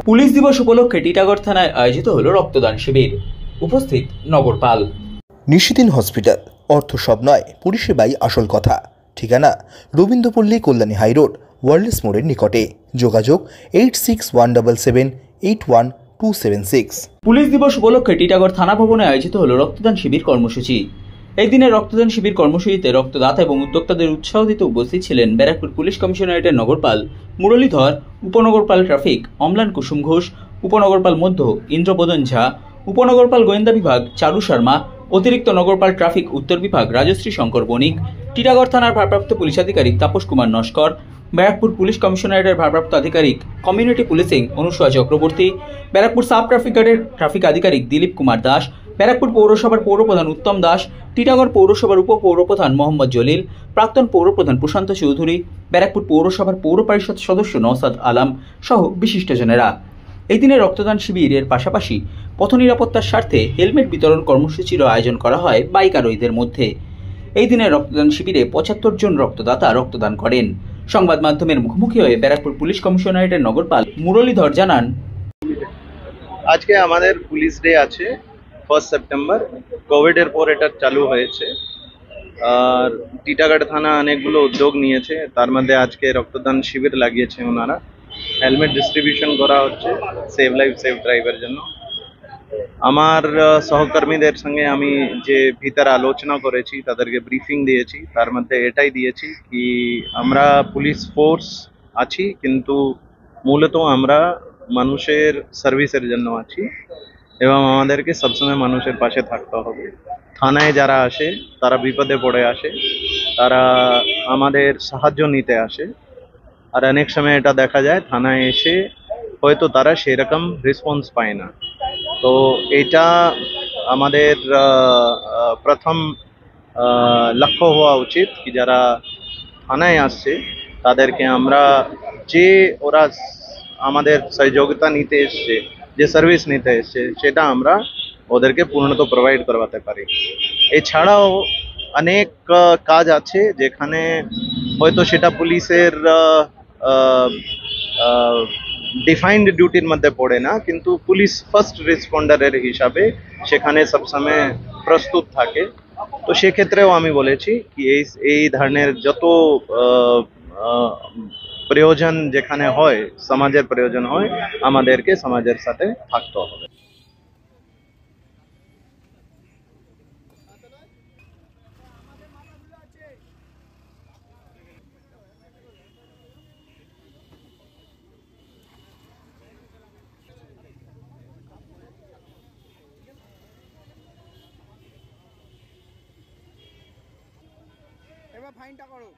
Police দিবস উপলক্ষে টিটাগড় থানায় আয়োজিত হলো রক্তদান শিবির। উপস্থিত নগরপাল। নিশিদিন হসপিটাল, অর্থ সব নয়, পরিষেবাই আসল কথা। ঠিকানা রবীন্দ্রপল্লী, কল্যাণী হাইরোড, ওয়ার্ল্ডস মোড়ের নিকটে। যোগাযোগ 8617781276। পুলিশ দিবস উপলক্ষে টিটাগড় থানা ভবনে আয়োজিত হলো রক্তদান শিবির কর্মসূচি। এই দিনের রক্তদান শিবির কর্মসূচিতে রক্তদাতা এবং উদ্যোক্তাদের উৎসাহ দিতে উপস্থিত ছিলেন ব্যারাকপুর পুলিশ কমিশনারেটের নগরপাল মুরলীধর, উপনগরপাল ট্রাফিক অম্লান কুসুম ঘোষ, উপনগরপাল মধ্য ইন্দ্রবোধন ঝা, উপনগরপাল গোয়েন্দা বিভাগ চারু শর্মা, অতিরিক্ত নগরপাল ট্রাফিক উত্তর বিভাগ রাজশ্রী শঙ্কর বণিক, টিটাগড় থানার ভারপ্রাপ্ত পুলিশ আধিকারিক তাপস কুমার নস্কর, ব্যারাকপুর পুলিশ কমিশনারেটের ভারপ্রাপ্ত আধিকারিক community policing Anusuya Chakraborty, Barrackpore sub traffic গার্ডের ট্রাফিক আধিকারিক দিলীপ কুমার দাস, ব্যারাকপুর পৌরসভার পৌরপ্রধান উত্তম দাস, টিটাগড় পৌরসভার উপপৌরপ্রধান মোহাম্মদ জলিল, প্রাক্তন পৌরপ্রধান প্রশান্ত চৌধুরী, ব্যারাকপুর পৌরসভার পৌর পরিষদ সদস্য নওসাদ আলম সহ বিশিষ্টজনেরা। এই দিনে রক্তদান শিবিরের পাশাপাশি পথ নিরাপত্তার স্বার্থে হেলমেট বিতরণ কর্মসূচিরও আয়োজন করা হয় বাইক আরোহীদের মধ্যে। এই দিনে রক্তদান শিবিরে ৭৫ জন রক্তদাতা রক্তদান করেন। সংবাদ মাধ্যমের মুখোমুখি হয়ে ব্যারাকপুর পুলিশ কমিশনারেটের নগরপাল মুরলীধর জানান, আজকে আমাদের পুলিশ ডে আছে 1 সেপ্টেম্বর। কোভিডের পর এটা চালু হয়েছে আর টিটাগড় থানা অনেকগুলো উদ্যোগ নিয়েছে, তার মধ্যে আজকে রক্তদান শিবির লাগিয়েছে ওনারা। হেলমেট ডিস্ট্রিবিউশন করা হচ্ছে সেভ লাইফ সেভ ড্রাইভের জন্য। আমার সহকর্মীদের সঙ্গে আমি যে ভিতর আলোচনা করেছি, তাদেরকে ব্রিফিং দিয়েছি, তার মধ্যে এটাই দিয়েছি কি আমরা পুলিশ ফোর্স আছি কিন্তু মূলত আমরা মানুষের সার্ভিসের জন্য আছি এবং আমাদেরকে সবসময় মানুষের পাশে থাকতে হবে। থানায় যারা আসে তারা বিপদে পড়ে আসে, তারা আমাদের সাহায্য নিতে আসে আর অনেক সময় এটা দেখা যায় থানায় এসে হয়তো তারা সেরকম রেসপন্স পায় না। তো এটা আমাদের প্রথম লক্ষ্য হওয়া উচিত কি যারা থানায় আসছে তাদেরকে আমরা যে ওরা আমাদের সহযোগিতা নিতে এসছে, যে সার্ভিস নিতে এসছে সেটা আমরা ওদেরকে পূর্ণত প্রোভাইড করতে পারি। এছাড়াও অনেক কাজ আছে যেখানে হয়তো সেটা পুলিশের ডিফাইন্ড ডিউটির মধ্যে পড়ে না, কিন্তু পুলিশ ফার্স্ট রেসপন্ডারের হিসাবে সেখানে সবসময় প্রস্তুত থাকে। তো সেক্ষেত্রেও আমি বলেছি কি এই ধরনের যত প্রয়োজন যেখানে হয়, সমাজের প্রয়োজন হয়, আমাদেরকে সমাজের সাথে থাকতে হবে। এবার ফাইনটা করো।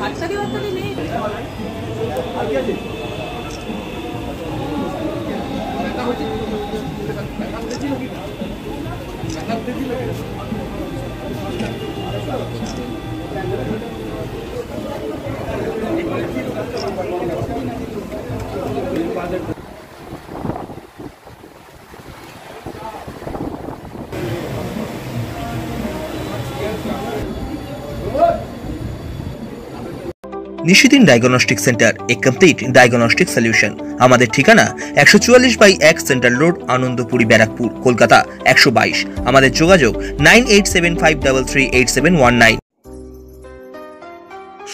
হাততালি নেই। নিশিদিন ডায়াগনস্টিক সেন্টার, এ কমপ্লিট ডায়াগনস্টিক সলিউশন। আমাদের ঠিকানা 144/1 সেন্ট্রাল রোড, আনন্দপুরি, ব্যারাকপুর, কলকাতা 122। আমাদের যোগাযোগ 9875338719।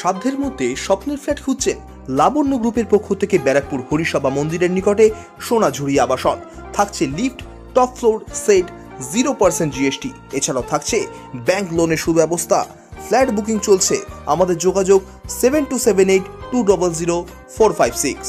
সাধ্যের মধ্যে স্বপ্নের ফ্ল্যাট খুঁজছেন? লাবণ্য গ্রুপের পক্ষ থেকে ব্যারাকপুর হরিসভা মন্দিরের নিকটে সোনাঝুরি আবাসন। থাকছে lift, top floor, set, 0% GST। এছাড়াও থাকছে ব্যাংক লোনের সুব্যবস্থা। ফ্ল্যাট বুকিং চলছে। আমাদের যোগাযোগ 7278200456।